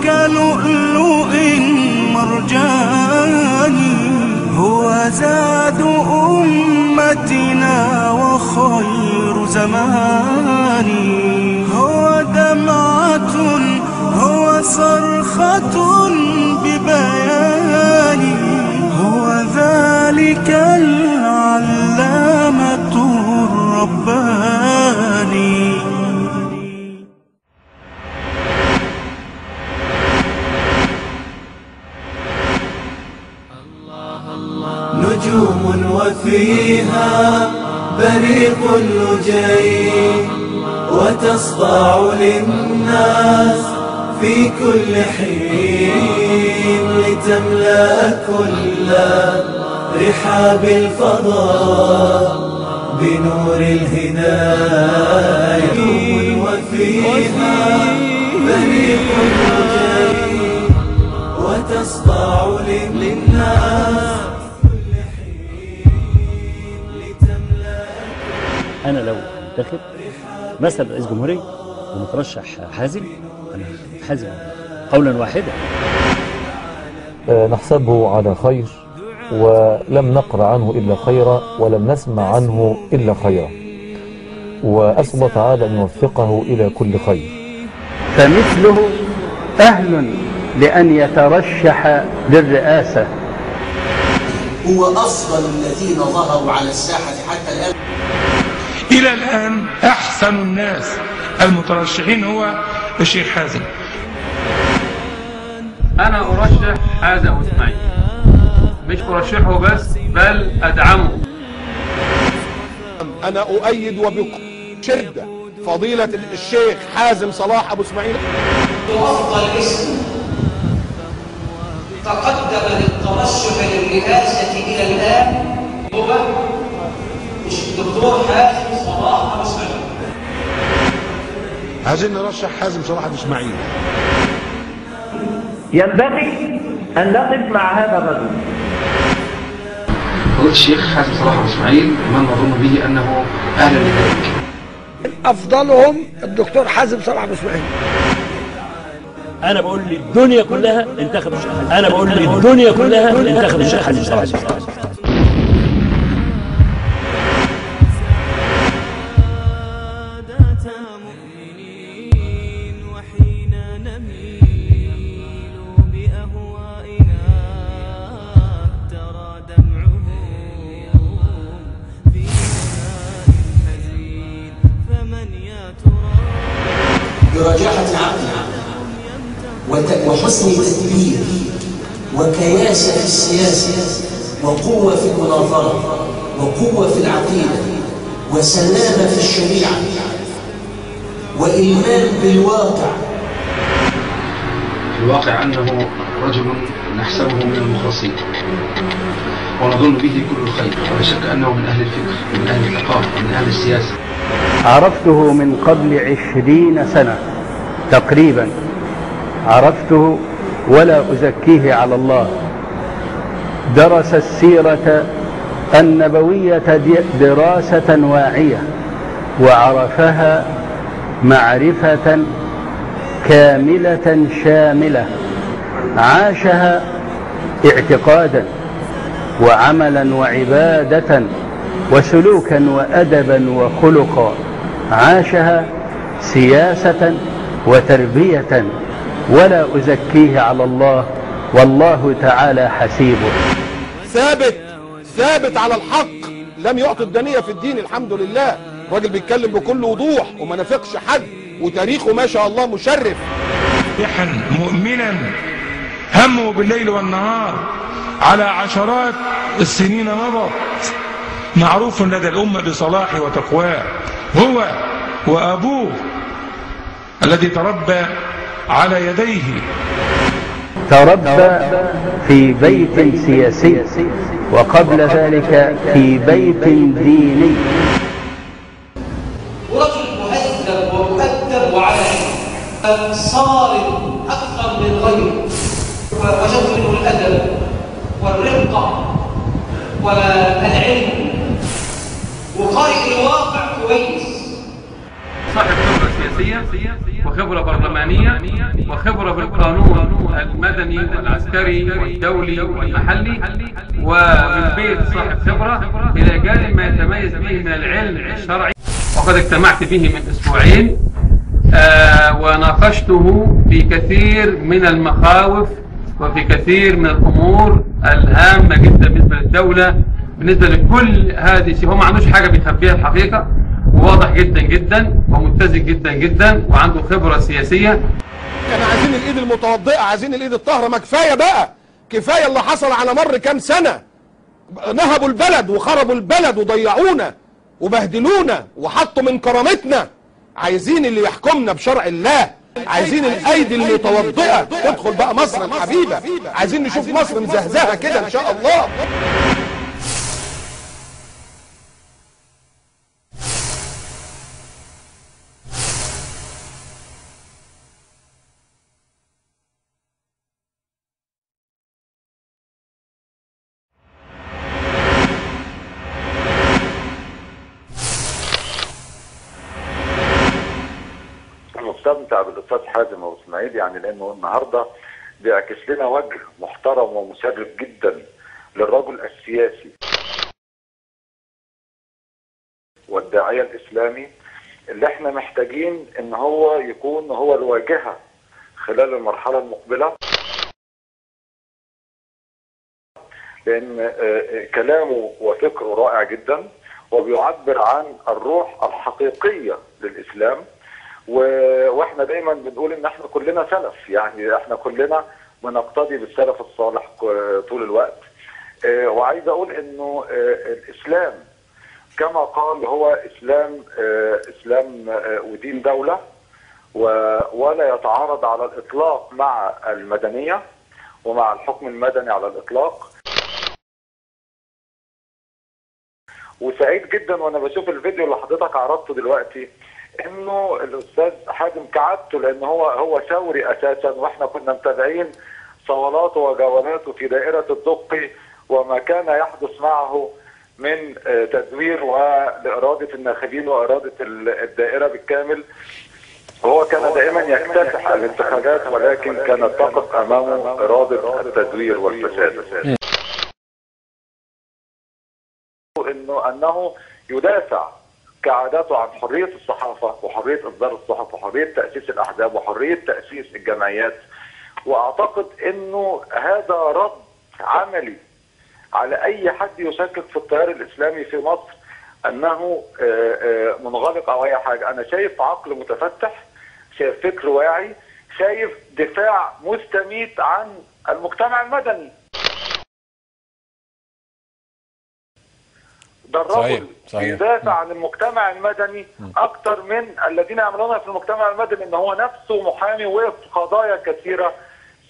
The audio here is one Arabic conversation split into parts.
كلؤلؤ مرجاني، هو زاد أمتنا وخير زماني، هو دمعة هو صرخة ببياني، هو ذلك العلامة الرباني. نجوم وفيها بريق اللجي، وتصدع للناس في كل حين، لتملأ كل رحاب الفضاء بنور الهداية. نجوم وفيها بريق اللجي، وتصدع للناس. أنا لو انتخب مثلا رئيس جمهورية ومترشح حازم، أنا حازم قولا واحدا. نحسبه على خير، ولم نقرأ عنه إلا خيرا، ولم نسمع عنه إلا خيرا، وأسأل الله تعالى أن يوفقه إلى كل خير. فمثله أهل لأن يترشح للرئاسة. هو أفضل الذين ظهروا على الساحة حتى الآن. إلى الآن أحسن الناس المترشحين هو الشيخ حازم. أنا أرشح حازم إسماعيل، مش أرشحه بس بل أدعمه. أنا أؤيد وبشدة فضيلة الشيخ حازم صلاح أبو إسماعيل. أفضل اسم تقدم للترشح للرئاسة إلى الآن هو الدكتور حازم صلاح أبو إسماعيل. عايزين نرشح حازم صلاح أبو إسماعيل. ينبغي أن نقف مع هذا الرجل. فضيلة الشيخ حازم صلاح أبو إسماعيل من نظن به أنه أهل لذلك. أفضلهم الدكتور حازم صلاح أبو إسماعيل. أنا بقول للدنيا كلها انتخبوا الشيخ حازم. أنا بقول للدنيا كلها انتخبوا الشيخ حازم صلاح أبو إسماعيل. برجاحة عقل وحسن تدبير وكياسة في السياسة وقوة في المناظرة وقوة في العقيدة وسلامة في الشريعة وإيمان بالواقع. الواقع أنه رجل نحسبه من المخلصين ونظن به كل الخير، ولا شك أنه من أهل الفكر ومن أهل الثقافة ومن أهل السياسة. عرفته من قبل 20 سنة تقريبا، عرفته ولا أزكيه على الله. درس السيرة النبوية دراسة واعية، وعرفها معرفة كاملة شاملة، عاشها اعتقادا وعملا وعبادة وسلوكا وأدبا وخلقا، عاشها سياسة وتربية، ولا أزكيه على الله والله تعالى حسيبه. ثابت على الحق، لم يعطي الدنية في الدين الحمد لله. راجل بيتكلم بكل وضوح وما نافقش حد، وتاريخه ما شاء الله مشرف. مؤمنا همه بالليل والنهار على عشرات السنين مضت، معروف لدى الأمة بصلاحه وتقواه، هو وأبوه الذي تربى على يديه. تربى في بيت سياسي، وقبل ذلك في بيت ديني. ورجل مهذب ومؤدب وعلى صارم أكثر من غيره، وجدت منه الأدب والرقة والعلم، وقارئ الواقع كويس. صاحب خبرة سياسية سياسية وخبرة برلمانية وخبرة في القانون المدني والعسكري والدولي والمحلي، ومن بيت صاحب خبرة إلى جانب ما يتميز به من العلم الشرعي. وقد اجتمعت به من أسبوعين وناقشته في كثير من المخاوف وفي كثير من الأمور الهامة جدا بالنسبة للدولة، بالنسبة لكل هذه. هو ما عندوش حاجة بيخبيها الحقيقة، وواضح جدا جدا ومتزن جدا جدا وعنده خبرة سياسية. كانوا عايزين الايد المتوضئة، عايزين الايد الطاهرة. ما كفاية بقى، كفاية اللي حصل على مر كام سنة. نهبوا البلد وخربوا البلد وضيعونا وبهدلونا وحطوا من كرامتنا. عايزين اللي يحكمنا بشرع الله، عايزين الايدي المتوضئة تدخل بقى مصر الحبيبة. عايزين نشوف مصر مزهزهة كده ان شاء الله. مستمتع بالاستاذ حازم ابو اسماعيل، يعني لانه النهارده بيعكس لنا وجه محترم ومشرف جدا للرجل السياسي والداعيه الاسلامي اللي احنا محتاجين ان هو يكون هو الواجهه خلال المرحله المقبله، لان كلامه وفكره رائع جدا وبيعبر عن الروح الحقيقيه للاسلام. واحنا دايما بنقول ان احنا كلنا سلف، يعني احنا كلنا بنقتدي بالسلف الصالح طول الوقت. وعايز اقول انه الاسلام كما قال هو اسلام ودين دولة، ولا يتعارض على الاطلاق مع المدنية ومع الحكم المدني على الاطلاق. وسعيد جدا وانا بشوف الفيديو اللي حضرتك عرضته دلوقتي انه الاستاذ حازم كعادته، لان هو ثوري اساسا، واحنا كنا متابعين صولاته وجولاته في دائره الدقي وما كان يحدث معه من تزوير ولاراده الناخبين واراده الدائره بالكامل. وهو كان دائما يكتسح الانتخابات، ولكن كانت تقف امامه اراده التزوير والفساد. انه يدافع كعادته عن حرية الصحافة وحرية إصدار الصحف وحرية تأسيس الأحزاب وحرية تأسيس الجمعيات. وأعتقد أنه هذا رد عملي على أي حد يشكك في التيار الإسلامي في مصر أنه منغلق أو أي حاجة. أنا شايف عقل متفتح، شايف فكر واعي، شايف دفاع مستميت عن المجتمع المدني. ده الرجل بيدافع عن المجتمع المدني اكتر من الذين يعملون في المجتمع المدني، ان هو نفسه محامي وقف في قضايا كثيره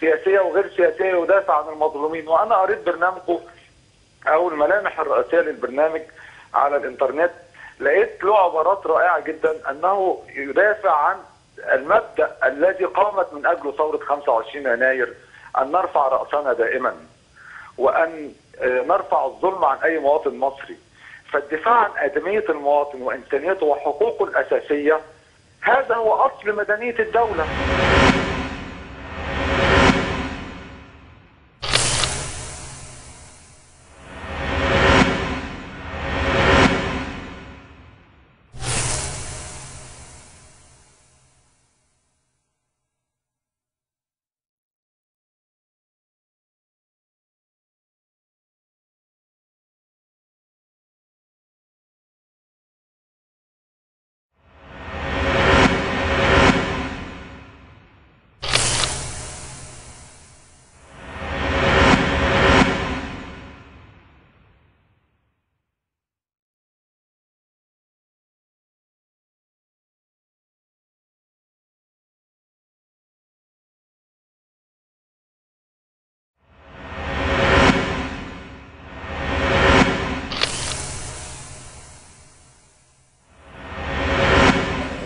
سياسيه وغير سياسيه يدافع عن المظلومين. وانا قريت برنامجه او الملامح الرئيسيه للبرنامج على الانترنت، لقيت له عبارات رائعه جدا، انه يدافع عن المبدا الذي قامت من اجله ثوره 25 يناير، ان نرفع راسنا دائما وان نرفع الظلم عن اي مواطن مصري. فالدفاع عن آدمية المواطن وإنسانيته وحقوقه الأساسية هذا هو أصل مدنية الدولة.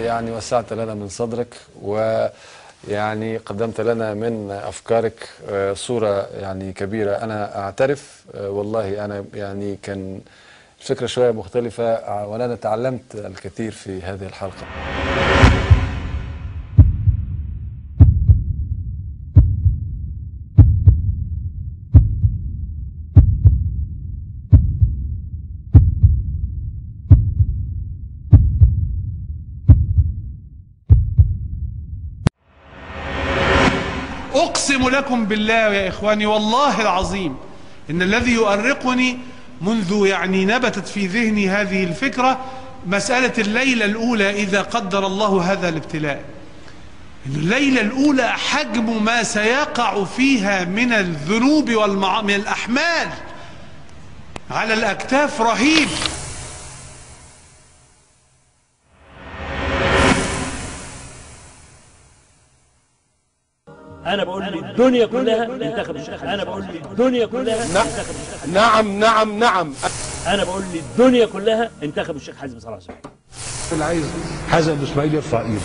يعني وسعت لنا من صدرك، ويعني قدمت لنا من أفكارك صورة يعني كبيرة. أنا أعترف والله أنا يعني كان الفكرة شوية مختلفة، وأنا تعلمت الكثير في هذه الحلقة. أقسم لكم بالله يا إخواني والله العظيم إن الذي يؤرقني منذ يعني نبتت في ذهني هذه الفكرة مسألة الليلة الأولى إذا قدر الله هذا الابتلاء. الليلة الأولى حجم ما سيقع فيها من الذنوب من الأحمال على الأكتاف رهيب. أنا بقول للدنيا كلها انتخب الشيخ. أنا بقول للدنيا كلها انتخب الشيخ. نعم. أنا بقول للدنيا كلها انتخب الشيخ حازم صلاح. اللي عايز حازم أبو إسماعيل يرفع إيده.